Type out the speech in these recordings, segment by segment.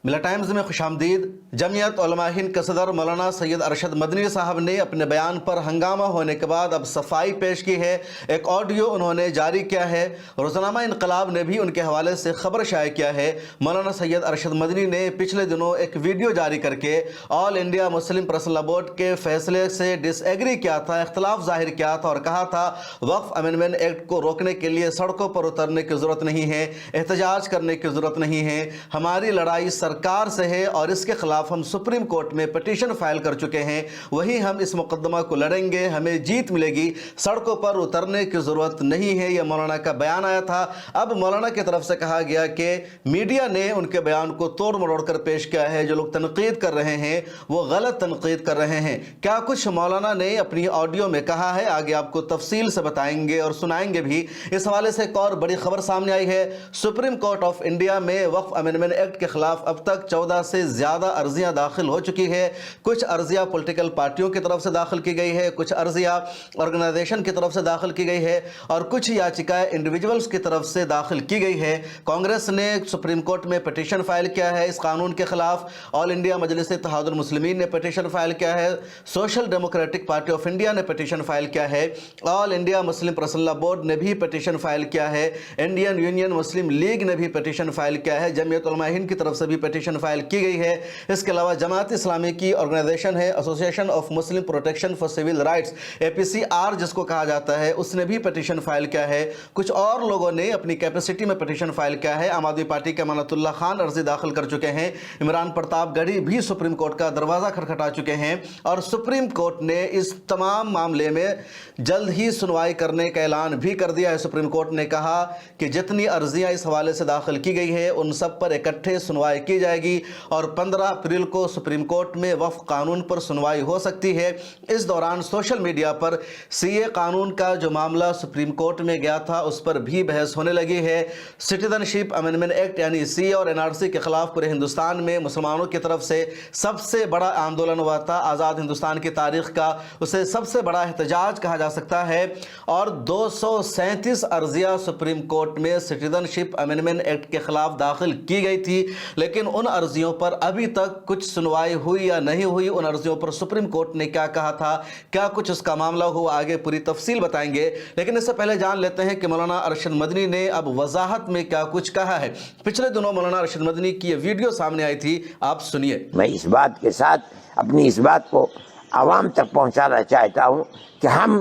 मिला टाइम्स में खुशामदीद। जमीयत उलमा हिंद के सदर मौलाना सैयद अरशद मदनी साहब ने अपने बयान पर हंगामा होने के बाद अब सफाई पेश की है। एक ऑडियो उन्होंने जारी किया है। रोज़नामा इनकलाब ने भी उनके हवाले से खबर शाये किया है। मौलाना सैयद अरशद मदनी ने पिछले दिनों एक वीडियो जारी करके all India Muslim personal law board के फैसले से डिसएग्री किया था, इख्तलाफ जाहिर किया था और कहा था वक्फ अमेंडमेंट एक्ट को रोकने के लिए सड़कों पर उतरने की ज़रूरत नहीं है, एहतजाज करने की ज़रूरत नहीं है। हमारी लड़ाई सरकार से है और इसके खिलाफ हम सुप्रीम कोर्ट में पिटीशन फाइल कर चुके हैं। वहीं हम इस मुकदमा को लड़ेंगे, हमें जीत मिलेगी, सड़कों पर उतरने की ज़रूरत नहीं है। यह मौलाना का बयान आया था। अब मौलाना की तरफ से कहा गया कि मीडिया ने उनके बयान को तोड़ मरोड़ कर पेश किया है। जो लोग तनकीद कर रहे हैं वो गलत तनकीद कर रहे हैं। क्या कुछ मौलाना ने अपनी ऑडियो में कहा है, आगे आपको तफसील से बताएंगे और सुनाएंगे भी। इस हवाले से एक और बड़ी खबर सामने आई है। सुप्रीम कोर्ट ऑफ इंडिया में वक्फ अमेंडमेंट एक्ट के खिलाफ अब तक 14 से ज़्यादा अर्जियां दाखिल हो चुकी है। कुछ अर्जियां पॉलिटिकल पार्टियों की तरफ से दाखिल की गई है, कुछ अर्जियां ऑर्गेनाइजेशन की तरफ से दाखिल की गई है और कुछ याचिकाएं इंडिविजुअल्स की तरफ से दाखिल की गई है। कांग्रेस ने सुप्रीम कोर्ट में पिटीशन फाइल किया है इस कानून के खिलाफ। ऑल इंडिया मजलिस इत्तेहादुल मुस्लिमीन ने पिटीशन फाइल किया है। Social democratic party of India ने पिटीशन फाइल किया है। All India Muslim personal law board ने भी पिटीशन फाइल किया है। इंडियन यूनियन मुस्लिम लीग ने भी पिटीशन फाइल किया है। जमीयत उलमा हिंद की तरफ से भी पिटीशन फाइल की गई है। इसके अलावा जमात इस्लामी की ऑर्गेनाइजेशन है Association of Muslim Protection for Civil Rights, APCR जिसको कहा जाता है, उसने भी पिटीशन फाइल किया है। कुछ और लोगों ने अपनी कैपेसिटी में पिटीशन फाइल किया है। आम आदमी पार्टी के अमानतुल्लाह खान अर्जी दाखिल कर चुके हैं। इमरान प्रतापगढ़ी भी सुप्रीम कोर्ट का दरवाज़ा खटखटा चुके हैं और सुप्रीम कोर्ट ने इस तमाम मामले में जल्द ही सुनवाई करने का ऐलान भी कर दिया है। सुप्रीम कोर्ट ने कहा कि जितनी अर्जियां इस हवाले से दाखिल की गई है उन सब पर इकट्ठे सुनवाई की जाएगी और 15 अप्रैल को सुप्रीम कोर्ट में वक्फ कानून पर सुनवाई हो सकती है। इस दौरान सोशल मीडिया पर CA कानून का जो मामला सुप्रीम कोर्ट में गया था उस पर भी बहस होने लगी है। सिटीजनशिप अमेंडमेंट एक्ट यानी CA और NRC के खिलाफ पूरे हिंदुस्तान में मुसलमानों की तरफ से सबसे बड़ा आंदोलन हुआ था आज़ाद हिंदुस्तान की तारीख का। उसे सबसे बड़ा एहतजाज कहा जा सकता है और 237 अर्जियां सुप्रीम कोर्ट में सिटीजनशिप अमेंडमेंट एक्ट के खिलाफ दाखिल की गई थी। लेकिन उन अर्जियों पर अभी तक कुछ सुनवाई हुई या नहीं हुई, उन अर्जियों पर सुप्रीम कोर्ट ने क्या कहा था, क्या कुछ उसका मामला हुआ, आगे पूरी तफसील बताएंगे। लेकिन इससे पहले जान लेते हैं कि मौलाना अरशद मदनी ने अब वजाहत में क्या कुछ कहा है। पिछले दिनों मौलाना अरशद मदनी की ये वीडियो सामने आई थी, आप सुनिए। मैं इस बात के साथ अपनी इस बात को आवाम तक पहुंचाना चाहता हूं कि हम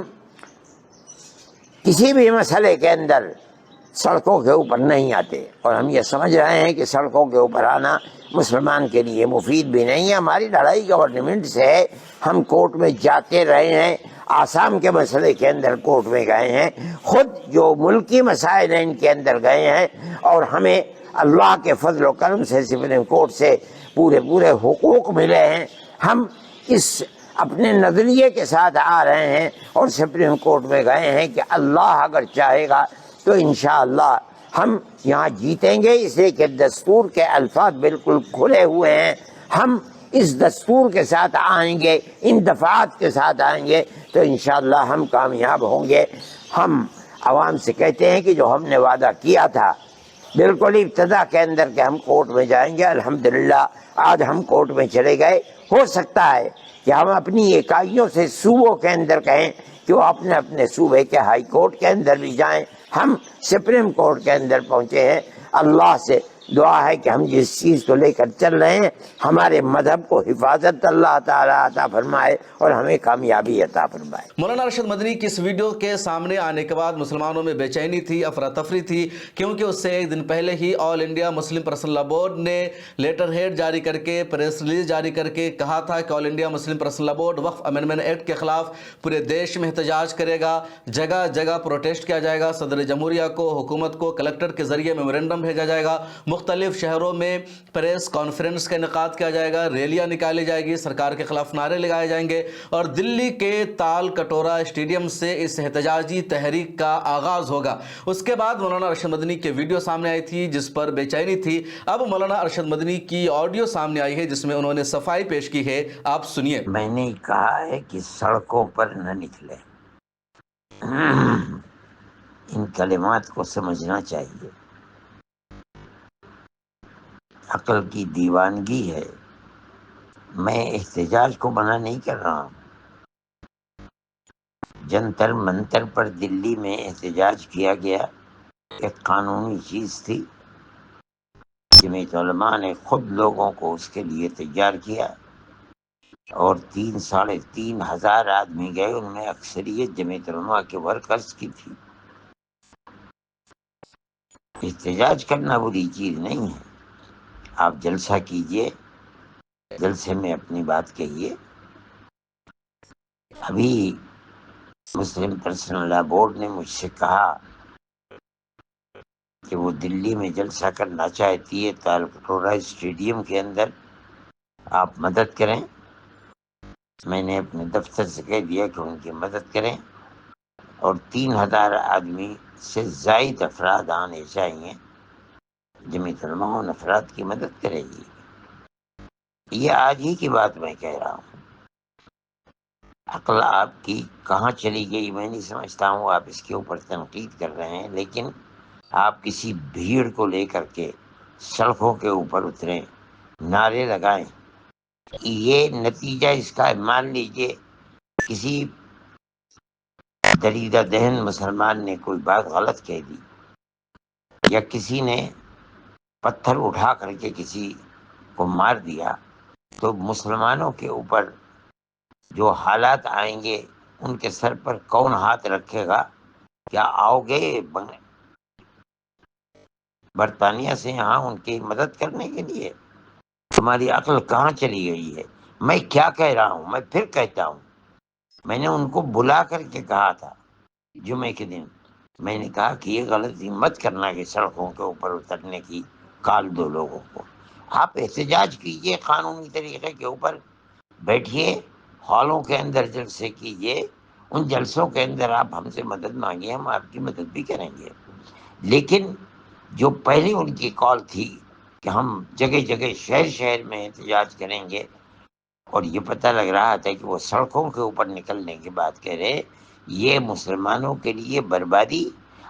किसी भी मसले के अंदर सड़कों के ऊपर नहीं आते और हम ये समझ रहे हैं कि सड़कों के ऊपर आना मुसलमान के लिए मुफीद भी नहीं है। हमारी लड़ाई गवर्नमेंट से है। हम कोर्ट में जाते रहे हैं, आसाम के मसले के अंदर कोर्ट में गए हैं, खुद जो मुल्की मसाइल हैं इनके अंदर गए हैं और हमें अल्लाह के फजल और करम से सुप्रीम कोर्ट से पूरे पूरे हुकूक मिले हैं। हम इस अपने नज़रिए के साथ आ रहे हैं और सुप्रीम कोर्ट में गए हैं कि अल्लाह अगर चाहेगा तो इंशाअल्लाह हम यहाँ जीतेंगे। इसलिए कि दस्तूर के अल्फाज बिल्कुल खुले हुए हैं। हम इस दस्तूर के साथ आएंगे, इन दफात के साथ आएंगे तो इंशाअल्लाह हम कामयाब होंगे। हम आवाम से कहते हैं कि जो हमने वादा किया था बिल्कुल इब्तदा के अंदर के हम कोर्ट में जाएंगे। अल्हम्दुलिल्लाह आज हम कोर्ट में चले गए। हो सकता है कि हम अपनी इकाइयों से सूबों के अंदर कहें कि वो अपने अपने सूबे के हाई कोर्ट के अंदर भी जाएं। हम सुप्रीम कोर्ट के अंदर पहुंचे हैं। अल्लाह से दुआ है कि हम जिस चीज़ को लेकर चल रहे हैं हमारे मजहब को हिफाजत अल्लाह ताला अता फरमाए और हमें कामयाबी अता फरमाए। मौलाना अरशद मदनी की इस वीडियो के सामने आने के बाद मुसलमानों में बेचैनी थी, अफरा तफरी थी, क्योंकि उससे एक दिन पहले ही all India Muslim personal law board ने लेटर हेड जारी करके, प्रेस रिलीज जारी करके कहा था कि all India Muslim personal law board Waqf amendment act के खिलाफ पूरे देश में एहतजाज करेगा, जगह जगह प्रोटेस्ट किया जाएगा, सदर जमहूरिया को, हुकूमत को कलेक्टर के जरिए मेमोरेंडम भेजा जाएगा, मुख्तलिफ शहरों में प्रेस कॉन्फ्रेंस का इनेकाद किया जाएगा, रैलियां निकाली जाएगी, सरकार के खिलाफ नारे लगाए जाएंगे और दिल्ली के ताल कटोरा स्टेडियम से इस एहतजाजी तहरीक का आगाज होगा। उसके बाद मौलाना अरशद मदनी की वीडियो सामने आई थी जिस पर बेचैनी थी। अब मौलाना अरशद मदनी की ऑडियो सामने आई है जिसमें उन्होंने सफाई पेश की है, आप सुनिए। मैंने कहा है कि सड़कों पर न निकले। इन कलिमात को समझना चाहिए। عقل کی دیوانگی ہے. میں احتجاج کو منع نہیں کر رہا ہوں. جنتر منتر پر دلی میں احتجاج کیا گیا، ایک قانونی چیز تھی. جمعیت علماء نے خود لوگوں کو اس کے لیے تیار کیا اور 3,500 آدمی گئے. ان میں اکثریت جمعیت علماء کے ورکرز کی تھی. احتجاج کرنا بری چیز نہیں ہے. آپ جلسہ کیجئے، جلسے میں اپنی بات کہیے. ابھی مسلم پرسنل لا بورڈ نے مجھ سے کہا کہ وہ دلی میں جلسہ کرنا چاہتی ہے تالکٹورہ اسٹیڈیم کے اندر، آپ مدد کریں. میں نے اپنے دفتر سے کہہ دیا کہ ان کی مدد کریں، اور 3,000 آدمی سے زائد افراد آنے چاہیے. جمعیت علماء ان افراد کی مدد کرے گی. یہ آج ہی کی بات میں کہہ رہا ہوں. عقل آپ کی کہاں چلی گئی میں نہیں سمجھتا ہوں. آپ اس کے اوپر تنقید کر رہے ہیں، لیکن آپ کسی بھیڑ کو لے کر کے سڑکوں کے اوپر اتریں، نعرے لگائیں. یہ نتیجہ اس کا مان لیجئے کسی دریدہ دہن مسلمان نے کوئی بات غلط کہہ دی، یا کسی نے پتھر اٹھا کر کے کسی کو مار دیا، تو مسلمانوں کے اوپر جو حالات آئیں گے ان کے سر پر کون ہاتھ رکھے گا؟ کیا آؤ گے برطانیہ سے یہاں ان کی مدد کرنے کے لیے؟ تمہاری عقل کہاں چلی گئی ہے؟ میں کیا کہہ رہا ہوں، میں پھر کہتا ہوں. میں نے ان کو بلا کر کے کہا تھا جمعے کے دن، میں نے کہا کہ یہ غلطی مت کرنا کہ سڑکوں کے اوپر اترنے کی کال دو لوگوں کو. آپ احتجاج کیجئے قانونی طریقے کے اوپر، بیٹھیے ہالوں کے اندر جلسے کیجئے. ان جلسوں کے اندر آپ ہم سے مدد مانگیے، ہم آپ کی مدد بھی کریں گے. لیکن جو پہلی ان کی کال تھی کہ ہم جگہ جگہ شہر شہر میں احتجاج کریں گے، اور یہ پتہ لگ رہا تھا کہ وہ سڑکوں کے اوپر نکلنے کی بات کہہ رہے، یہ مسلمانوں کے لیے بربادی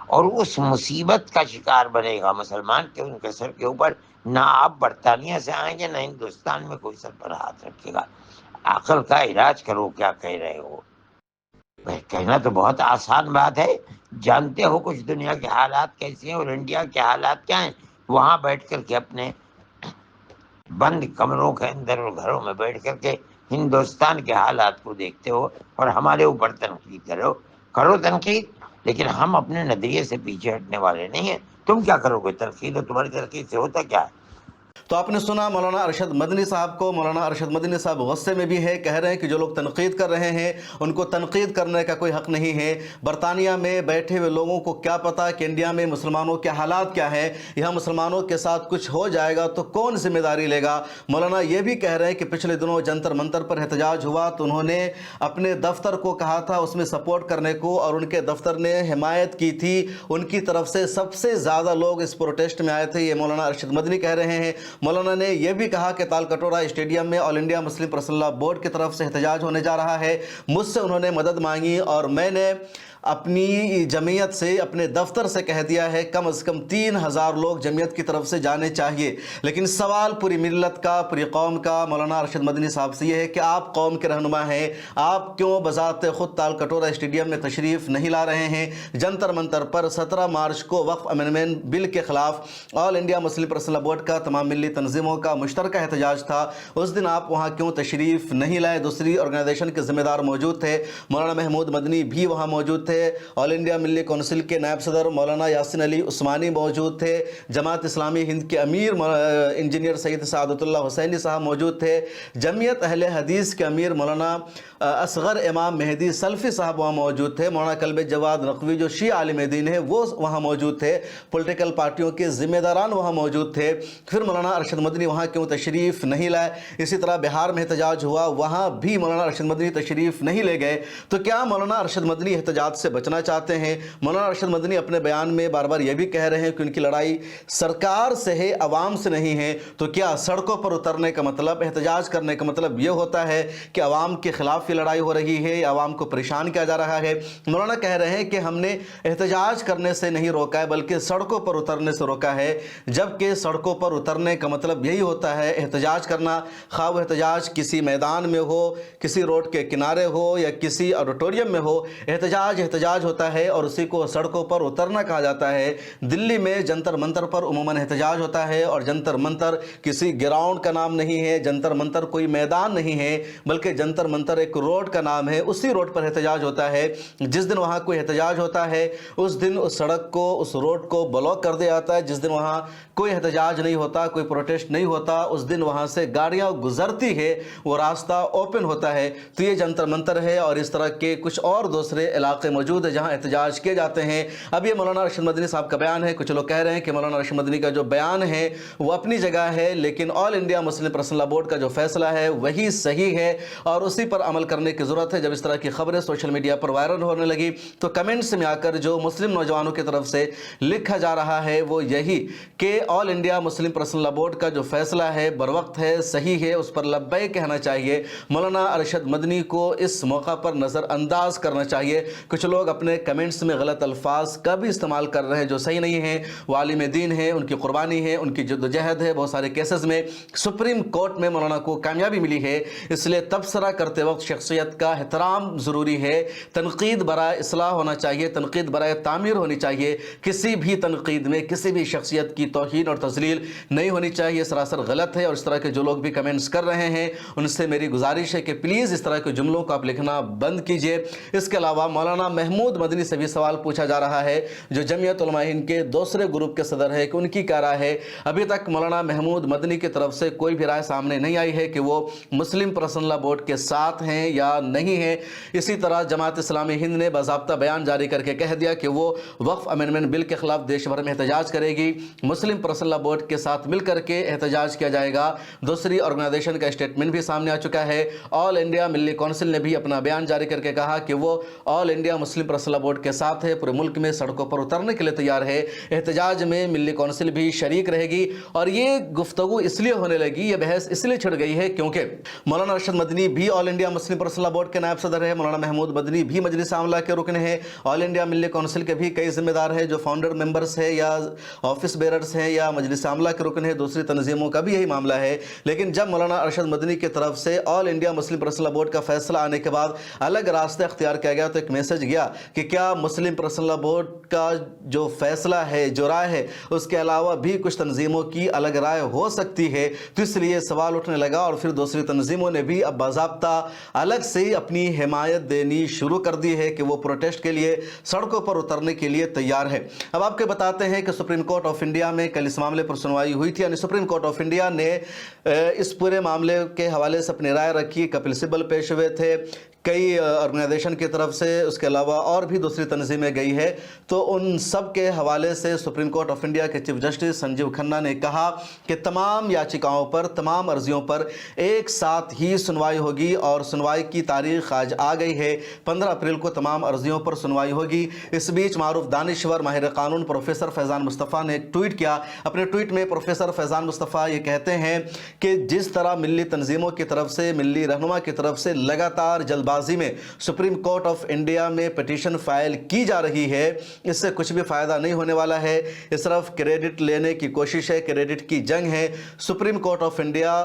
اور اس مصیبت کا شکار بنے گا مسلمان کہ ان کے سر کے اوپر نہ آپ برطانیہ سے آئیں گے، نہ ہندوستان میں کوئی سر پر ہاتھ رکھے گا. عقل کا علاج کرو. کیا کہہ رہے ہو؟ کہنا تو بہت آسان بات ہے. جانتے ہو کچھ دنیا کے حالات کیسے ہیں اور انڈیا کے حالات کیا ہیں. وہاں بیٹھ کر کے اپنے بند کمروں کے اندر اور گھروں میں بیٹھ کر کے ہندوستان کے حالات کو دیکھتے ہو اور ہمارے اوپر تنقید کرو تنقید، لیکن ہم اپنے نظریے سے پیچھے ہٹنے والے نہیں ہیں. تم کیا کرو گے تنقید؟ اور تمہاری تنقید سے ہوتا کیا ہے؟ تو آپ نے سنا مولانا ارشد مدنی صاحب کو. مولانا ارشد مدنی صاحب غصے میں بھی ہے، کہہ رہے ہیں کہ جو لوگ تنقید کر رہے ہیں ان کو تنقید کرنے کا کوئی حق نہیں ہے. برطانیہ میں بیٹھے ہوئے لوگوں کو کیا پتا کہ انڈیا میں مسلمانوں کے حالات کیا ہے. یہاں مسلمانوں کے ساتھ کچھ ہو جائے گا تو کون ذمہ داری لے گا. مولانا یہ بھی کہہ رہے ہیں کہ پچھلے دنوں جنتر منتر پر احتجاج ہوا تو انہوں نے اپنے دفتر کو کہا تھا اس میں سپورٹ کرنے کو، اور ان کے دفتر نے حمایت کی تھی. ان کی طرف سے سب سے زیادہ لوگ اس پروٹیسٹ میں آئے تھے. یہ مولانا ارشد مدنی کہہ رہے ہیں. مولانا نے یہ بھی کہا کہ تالکٹورہ اسٹیڈیم میں آل انڈیا مسلم پرسنل لا بورڈ کی طرف سے احتجاج ہونے جا رہا ہے. مجھ سے انہوں نے مدد مانگی اور میں نے اپنی جمعیت سے، اپنے دفتر سے کہہ دیا ہے کم از کم 3,000 لوگ جمعیت کی طرف سے جانے چاہیے. لیکن سوال پوری ملت کا، پوری قوم کا مولانا ارشد مدنی صاحب سے یہ ہے کہ آپ قوم کے رہنما ہیں، آپ کیوں بذات خود تالکٹورہ اسٹیڈیم میں تشریف نہیں لا رہے ہیں؟ جنتر منتر پر 17 مارچ کو وقف امندمنٹ بل کے خلاف آل انڈیا مسلم پرسنل لا بورڈ کا، تمام ملی تنظیموں کا مشترکہ احتجاج تھا. اس دن آپ وہاں کیوں تشریف نہیں لائے؟ دوسری آرگنائزیشن کے ذمہ دار موجود تھے، مولانا محمود مدنی بھی وہاں موجود تھے، آل انڈیا ملی کونسل کے نائب صدر مولانا یاسین علی عثمانی موجود تھے، جماعت اسلامی ہند کے امیر انجینئر سید سعادت اللہ حسینی صاحب موجود تھے، جمعیت اہل حدیث کے امیر مولانا اصغر امام مہدی سلفی صاحب وہاں موجود تھے، مولانا کلب جواد نقوی جو شیعہ عالم دین ہیں وہ وہاں موجود تھے، پولیٹیکل پارٹیوں کے ذمہ داران وہاں موجود تھے. پھر مولانا ارشد مدنی وہاں کیوں تشریف نہیں لائے؟ اسی طرح بہار میں احتجاج ہوا، وہاں بھی مولانا ارشد مدنی تشریف نہیں لے گئے. تو کیا مولانا ارشد مدنی احتجاج سے سے بچنا چاہتے ہیں۔ مولانا ارشد مدنی اپنے بیان میں بار بار یہ بھی کہہ رہے ہیں کہ ان کی لڑائی سرکار سے ہے، عوام سے نہیں ہے۔ تو کیا سڑکوں پر اترنے کا مطلب، احتجاج کرنے کا مطلب یہ ہوتا ہے کہ عوام کے خلاف یہ لڑائی ہو رہی ہے یا عوام کو پریشان کیا جا رہا ہے؟ مولانا کہہ رہے ہیں کہ ہم نے احتجاج کرنے سے نہیں روکا ہے بلکہ سڑکوں پر اترنے سے روکا ہے، جبکہ سڑکوں پر اترنے کا مطلب یہی ہوتا ہے احتجاج کرنا، خواہ وہ احتجاج کسی میدان میں ہو، کسی روڈ کے کنارے ہو یا کسی آڈیٹوریم میں ہو، احتجاج ہوتا ہے اور اسی کو سڑکوں پر اترنا کہا جاتا ہے۔ دلی میں جنتر منتر پر عموماً احتجاج ہوتا ہے، اور جنتر منتر کسی گراؤنڈ کا نام نہیں ہے، جنتر منتر کوئی میدان نہیں ہے، بلکہ جنتر منتر ایک روڈ کا نام ہے۔ اسی روڈ پر احتجاج ہوتا ہے۔ جس دن وہاں کوئی احتجاج ہوتا ہے اس دن اس سڑک کو، اس روڈ کو بلاک کر دیا جاتا ہے۔ جس دن وہاں کوئی احتجاج نہیں ہوتا، کوئی پروٹیسٹ نہیں ہوتا، اس دن وہاں سے گاڑیاں گزرتی ہے، وہ راستہ اوپن ہوتا ہے۔ تو یہ جنتر منتر ہے، اور اس طرح کے کچھ اور دوسرے علاقے موجود ہیں جہاں احتجاج کیے جاتے ہیں۔ اب یہ مولانا ارشد مدنی صاحب کا بیان ہے۔ کچھ لوگ کہہ رہے ہیں کہ مولانا ارشد مدنی کا جو بیان ہے وہ اپنی جگہ ہے، لیکن آل انڈیا مسلم پرسنل لا بورڈ کا جو فیصلہ ہے وہی صحیح ہے اور اسی پر عمل کرنے کی ضرورت ہے۔ جب اس طرح کی خبریں سوشل میڈیا پر وائرل ہونے لگی تو کمنٹس میں آ کر جو مسلم نوجوانوں کی طرف سے لکھا جا رہا ہے وہ یہی کہ آل انڈیا مسلم پرسنل لا بورڈ کا جو فیصلہ ہے بروقت ہے، صحیح ہے، اس پر لبیک کہنا چاہیے۔ مولانا ارشد مدنی کو اس موقع پر نظر انداز کرنا چاہیے۔ کچھ لوگ اپنے کمنٹس میں غلط الفاظ کا بھی استعمال کر رہے ہیں جو صحیح نہیں ہیں۔ وہ عالم دین ہے، ان کی قربانی ہے، ان کی جدوجہد ہے۔ بہت سارے کیسز میں سپریم کورٹ میں مولانا کو کامیابی ملی ہے، اس لیے تبصرہ کرتے وقت شخصیت کا احترام ضروری ہے۔ تنقید برائے اصلاح ہونا چاہیے، تنقید برائے تعمیر ہونی چاہیے۔ کسی بھی تنقید میں کسی بھی شخصیت کی توہین اور تذلیل نہیں ہونی چاہیے، سراسر غلط ہے۔ اور اس طرح کے جو لوگ بھی کمنٹس کر رہے ہیں ان سے میری گزارش ہے کہ پلیز اس طرح کے جملوں کو آپ لکھنا بند کیجئے۔ اس کے علاوہ مولانا محمود مدنی سے بھی سوال پوچھا جا رہا ہے جو جمعیت علماء ہند کے دوسرے گروپ کے صدر ہے کہ ان کی کیا رائے ہے۔ ابھی تک مولانا محمود مدنی کی طرف سے کوئی بھی رائے سامنے نہیں آئی ہے کہ وہ مسلم پرسنل لا بورڈ کے ساتھ ہیں یا نہیں ہیں۔ اسی طرح جماعت اسلامی ہند نے باضابطہ بیان جاری کر کے کہہ دیا کہ وہ وقف امینڈمنٹ بل کے خلاف دیش بھر میں احتجاج کرے گی، مسلم پرسنل لا بورڈ کے ساتھ مل کر کے احتجاج کیا جائے گا۔ دوسری آرگنائزیشن کا اسٹیٹمنٹ بھی سامنے آ چکا ہے۔ آل انڈیا ملی کونسل نے بھی اپنا بیان جاری کر کے کہا کہ وہ آل انڈیا مسلم پرسنل لا بورڈ کے ساتھ ہے، پورے ملک میں سڑکوں پر اترنے کے لیے تیار ہے۔ احتجاج میں ملی کونسل بھی شریک رہے گی۔ اور یہ گفتگو اس لیے ہونے لگی، یہ بحث اس لیے چھڑ گئی ہے کیونکہ مولانا ارشد مدنی بھی آل انڈیا مسلم پرسنل لا بورڈ کے نائب صدر ہے، مولانا محمود مدنی بھی مجلس عاملہ کے رکن ہیں، آل انڈیا ملی کونسل کے بھی کئی ذمہ دار ہیں جو فاؤنڈر ممبرز ہیں یا آفس بیررز ہیں یا مجلس عاملہ کے رکن ہیں، دوسری تنظیموں کا بھی یہی معاملہ ہے۔ لیکن جب مولانا ارشد مدنی کی طرف سے آل انڈیا مسلم پرسنل لا بورڈ کا فیصلہ آنے کے بعد الگ راستہ اختیار کیا گیا تو ایک میسج گیا کہ کیا مسلم پرسنل لا بورڈ کا جو فیصلہ ہے، جو رائے ہے، اس کے علاوہ بھی کچھ تنظیموں کی الگ رائے ہو سکتی ہے۔ تو اس لیے سوال اٹھنے لگا اور پھر دوسری تنظیموں نے بھی اب باضابطہ الگ سے اپنی حمایت دینی شروع کر دی ہے کہ وہ پروٹیسٹ کے لیے سڑکوں پر اترنے کے لیے تیار ہے۔ اب آپ کو بتاتے ہیں کہ سپریم کورٹ آف انڈیا میں کل اس معاملے پر سنوائی ہوئی تھی، یعنی سپریم کورٹ آف انڈیا نے اس پورے معاملے کے حوالے سے اپنی رائے رکھی۔ کپل سبل پیش ہوئے تھے کئی آرگنائزیشن کی طرف سے، اس کے علاوہ اور بھی دوسری تنظیمیں گئی ہے۔ تو ان سب کے حوالے سے سپریم کورٹ آف انڈیا کے چیف جسٹس سنجیو کھنہ نے کہا کہ تمام یاچکاؤں پر، تمام عرضیوں پر ایک ساتھ ہی سنوائی ہوگی اور سنوائی کی تاریخ آج آ گئی ہے، 15 اپریل کو تمام عرضیوں پر سنوائی ہوگی۔ اس بیچ معروف دانشور ماہر قانون پروفیسر فیضان مصطفیٰ نے ایک ٹویٹ کیا۔ اپنے ٹویٹ میں پروفیسر فیضان مصطفیٰ یہ کہتے ہیں کہ جس طرح ملی تنظیموں کی طرف سے، ملی رہنما کی طرف سے لگاتار جلد بازی میں سپریم کورٹ آف انڈیا میں پٹیشن فائل کی جا رہی ہے، اس سے کچھ بھی فائدہ نہیں ہونے والا ہے۔ اس طرف کریڈٹ لینے کی کوشش ہے، کریڈٹ کی جنگ ہے۔ Supreme court of India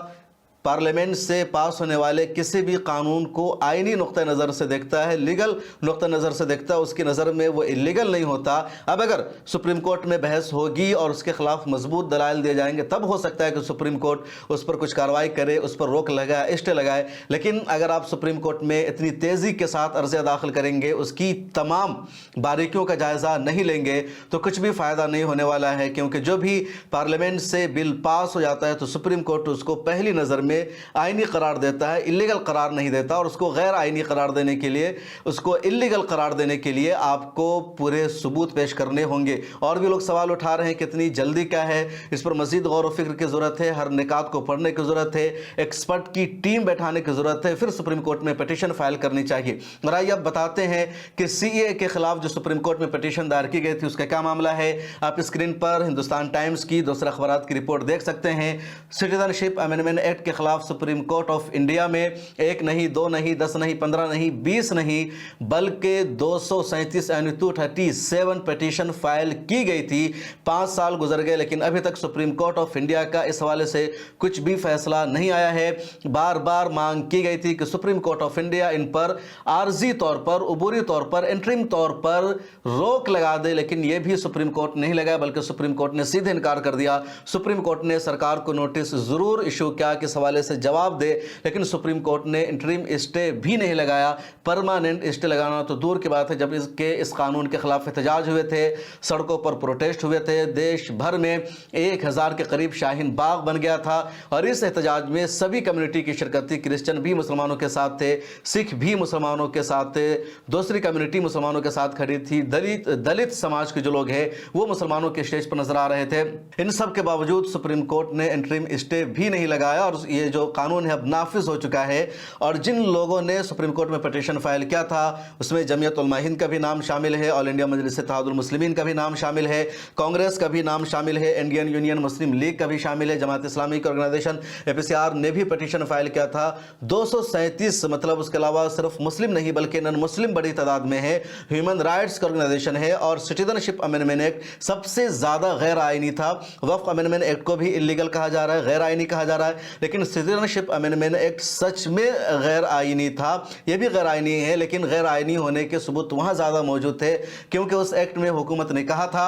parliament سے پاس ہونے والے کسی بھی قانون کو آئینی نقطہ نظر سے دیکھتا ہے، لیگل نقطہ نظر سے دیکھتا ہے، اس کی نظر میں وہ اللیگل نہیں ہوتا۔ اب اگر سپریم کورٹ میں بحث ہوگی اور اس کے خلاف مضبوط دلائل دیے جائیں گے تب ہو سکتا ہے کہ سپریم کورٹ اس پر کچھ کارروائی کرے، اس پر روک لگائے، اسٹے لگائے۔ لیکن اگر آپ سپریم کورٹ میں اتنی تیزی کے ساتھ عرضیہ داخل کریں گے، اس کی تمام باریکیوں کا جائزہ نہیں لیں گے تو کچھ بھی فائدہ نہیں ہونے والا ہے، کیونکہ جو بھی پارلیمنٹ سے بل پاس ہو جاتا ہے تو سپریم کورٹ اس کو پہلی نظر میں में आईनी करार देता है, इलीगल करार नहीं देता। और उसको गैर आईनी करार देने के लिए, उसको इलीगल करार देने के लिए आपको पूरे सबूत पेश करने होंगे। और भी लोग सवाल उठा रहे हैं कितनी जल्दी क्या है, इस पर मजीद गौर व फिक्र की ज़रूरत है, हर निकात को पढ़ने की ज़रूरत है, एक्सपर्ट की टीम बैठाने की ज़रूरत है, फिर सुप्रीम कोर्ट में पिटीशन फाइल करनी चाहिए। और आइए अब बताते हैं कि सीएए के खिलाफ जो सुप्रीम कोर्ट में पिटीशन दायर की गई थी उसका क्या मामला है। आप स्क्रीन पर हिंदुस्तान टाइम्स की दूसरे अखबारात की रिपोर्ट देख सकते हैं। सिटीजनशिप अमेंडमेंट एक्ट के खिलाफ सुप्रीम कोर्ट ऑफ इंडिया में 1 नहीं, 2 नहीं, 10 नहीं, 15 नहीं, 20 नहीं, बल्कि 237 यानी 237 पिटीशन फाइल की गई थी। 5 साल गुजर गए लेकिन अभी तक सुप्रीम कोर्ट ऑफ इंडिया का इस हवाले से कुछ भी फैसला नहीं आया है। बार बार मांग की गई थी कि supreme court of India in पर आर्जी तौर पर, उबूरी तौर पर, इंटरिम तौर पर रोक लगा दे, लेकिन यह भी सुप्रीम कोर्ट नहीं लगाया, बल्कि सुप्रीम कोर्ट ने सीधे इनकार कर दिया। सुप्रीम कोर्ट ने सरकार को नोटिस जरूर इशू किया कि इस हवाले से जवाब दे, लेकिन सुप्रीम कोर्ट ने इंटरिम स्टे भी नहीं लगाया। परमानेंट स्टे लगाना तो दूर की बात है। जब इस कानून के खिलाफ एहतजाज हुए थे, सड़कों पर प्रोटेस्ट हुए थे, देश भर में 1000 के करीब शाहीन बाग बन गया था। और इस एहतजाज में सभी कम्युनिटी की शिरकत थी। क्रिश्चियन भी मुसलमानों के साथ थे, सिख भी मुसलमानों के साथ थे, दूसरी कम्युनिटी मुसलमानों के साथ खड़ी थी, दलित समाज के जो लोग हैं वो मुसलमानों के स्टेज पर नजर आ रहे थे। इन सब के बावजूद सुप्रीम कोर्ट ने इंटरिम स्टे भी नहीं लगाया और ये जो कानून है अब नाफिज हो चुका है। और जिन लोगों ने सुप्रीम कोर्ट में पिटीशन फाइल किया था उसमें जमीयत उलमा हिंद का भी नाम शामिल है, ऑल इंडिया मजलिस इत्तेहादुल मुस्लिमीन का भी नाम शामिल है, कांग्रेस का भी नाम शामिल है, इंडियन यूनियन मुस्लिम लीग का भी शामिल है, जमात इस्लामी की ऑर्गेनाइजेशन APCR ने भी पिटीशन फाइल किया था। 237 मतलब उसके अलावा सिर्फ मुस्लिम नहीं बल्कि नॉन मुस्लिम बड़ी तादाद में है, ह्यूमन राइट्स की ऑर्गेनाइजेशन है। और सिटीजनशिप अमेंडमेंट एक्ट सबसे ज़्यादा गैर आईनी था। वक्फ अमेंडमेंट एक्ट को भी इलीगल कहा जा रहा है, गैर आईनी कहा जा रहा है, लेकिन सिटीजनशिप अमेंडमेंट एक्ट सच में गैर आईनी था। यह भी गैर आईनी है, लेकिन गैर आईनी होने के सबूत वहाँ ज़्यादा मौजूद थे क्योंकि उस एक्ट में हुकूमत ने कहा था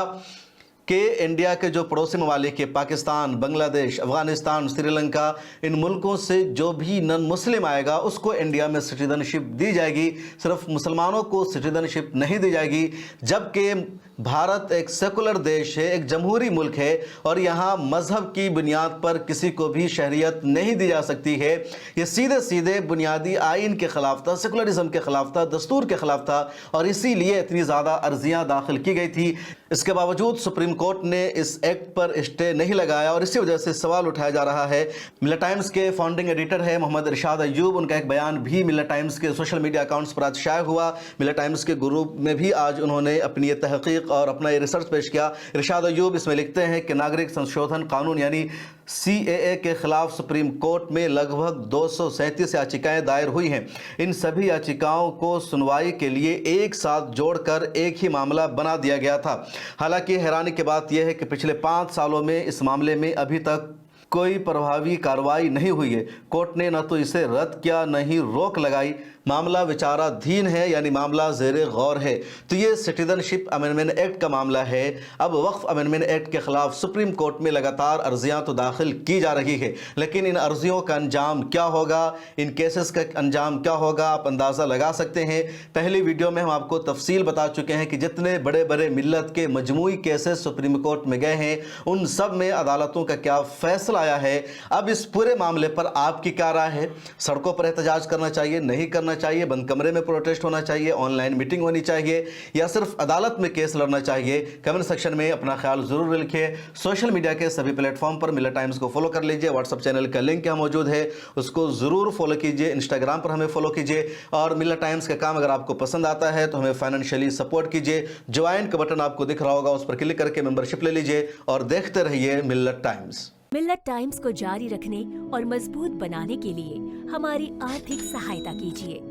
कि इंडिया के जो पड़ोसी ममालिक के पाकिस्तान, बांग्लादेश, अफगानिस्तान, श्रीलंका, इन मुल्कों से जो भी नॉन मुस्लिम आएगा उसको इंडिया में सिटीजनशिप दी जाएगी, सिर्फ मुसलमानों को सिटीजनशिप नहीं दी जाएगी। जबकि भारत एक सेकुलर देश है, एक जमहूरी मुल्क है और यहाँ मजहब की बुनियाद पर किसी को भी शहरियत नहीं दी जा सकती है। ये सीधे सीधे बुनियादी आइन के खिलाफ था, सेकुलरिज्म के खिलाफ था, दस्तूर के खिलाफ था और इसीलिए इतनी ज़्यादा अर्जियाँ दाखिल की गई थी। इसके बावजूद सुप्रीम कोर्ट ने इस एक्ट पर स्टे नहीं लगाया और इसी वजह से सवाल उठाया जा रहा है। मिल्लत टाइम्स के फाउंडिंग एडिटर है मोहम्मद इरशाद अय्यूब, उनका एक बयान भी मिल्लत टाइम्स के सोशल मीडिया अकाउंट्स पर आज शाया हुआ। मिल्लत टाइम्स के ग्रुप में भी आज उन्होंने अपनी ये तहकीक और अपना ये रिसर्च पेश किया। इरशाद अय्यूब इसमें लिखते हैं कि नागरिक संशोधन कानून यानी CAA के खिलाफ सुप्रीम कोर्ट में लगभग 237 याचिकाएं दायर हुई हैं। इन सभी याचिकाओं को सुनवाई के लिए एक साथ जोड़कर एक ही मामला बना दिया गया था। हालांकि हैरानी की बात यह है कि पिछले 5 सालों में इस मामले में अभी तक कोई प्रभावी कार्रवाई नहीं हुई है। कोर्ट ने न तो इसे रद्द किया न ही रोक लगाई। मामला विचाराधीन है यानी मामला ज़ेरे गौर है। तो ये सिटीजनशिप अमेंडमेंट एक्ट का मामला है। अब वक्फ अमेंडमेंट एक्ट के खिलाफ सुप्रीम कोर्ट में लगातार अर्जियां तो दाखिल की जा रही है, लेकिन इन अर्जियों का अंजाम क्या होगा, इन केसेस का अंजाम क्या होगा, आप अंदाज़ा लगा सकते हैं। पहली वीडियो में हम आपको तफसील बता चुके हैं कि जितने बड़े बड़े मिल्लत के मजमूई केसेस सुप्रीम कोर्ट में गए हैं उन सब में अदालतों का क्या फैसला आया है। अब इस पूरे मामले पर आपकी क्या राय है? सड़कों पर एहतजाज करना चाहिए, नहीं करना चाहिए, बंद कमरे में प्रोटेस्ट होना चाहिए, ऑनलाइन मीटिंग होनी चाहिए या सिर्फ अदालत में केस लड़ना चाहिए? कमेंट सेक्शन में अपना ख्याल जरूर लिखिए। सोशल मीडिया के सभी प्लेटफॉर्म पर मिल्लत टाइम्स को फॉलो कर लीजिए। व्हाट्सएप चैनल का लिंक यहाँ मौजूद है, उसको जरूर फॉलो कीजिए। इंस्टाग्राम पर हमें फॉलो कीजिए और मिल्लत टाइम्स का काम अगर आपको पसंद आता है तो हमें फाइनेंशियली सपोर्ट कीजिए। ज्वाइन का बटन आपको दिख रहा होगा, उस पर क्लिक करके मेंबरशिप ले लीजिए और देखते रहिए मिल्लत टाइम्स। मिल्लत टाइम्स को जारी रखने और मजबूत बनाने के लिए हमारी आर्थिक सहायता कीजिए।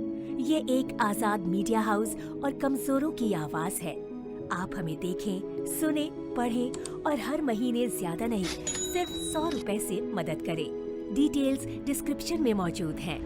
ये एक आजाद मीडिया हाउस और कमजोरों की आवाज है। आप हमें देखें, सुने, पढ़ें और हर महीने ज्यादा नहीं सिर्फ 100 रुपए से मदद करें। डिटेल्स डिस्क्रिप्शन में मौजूद हैं।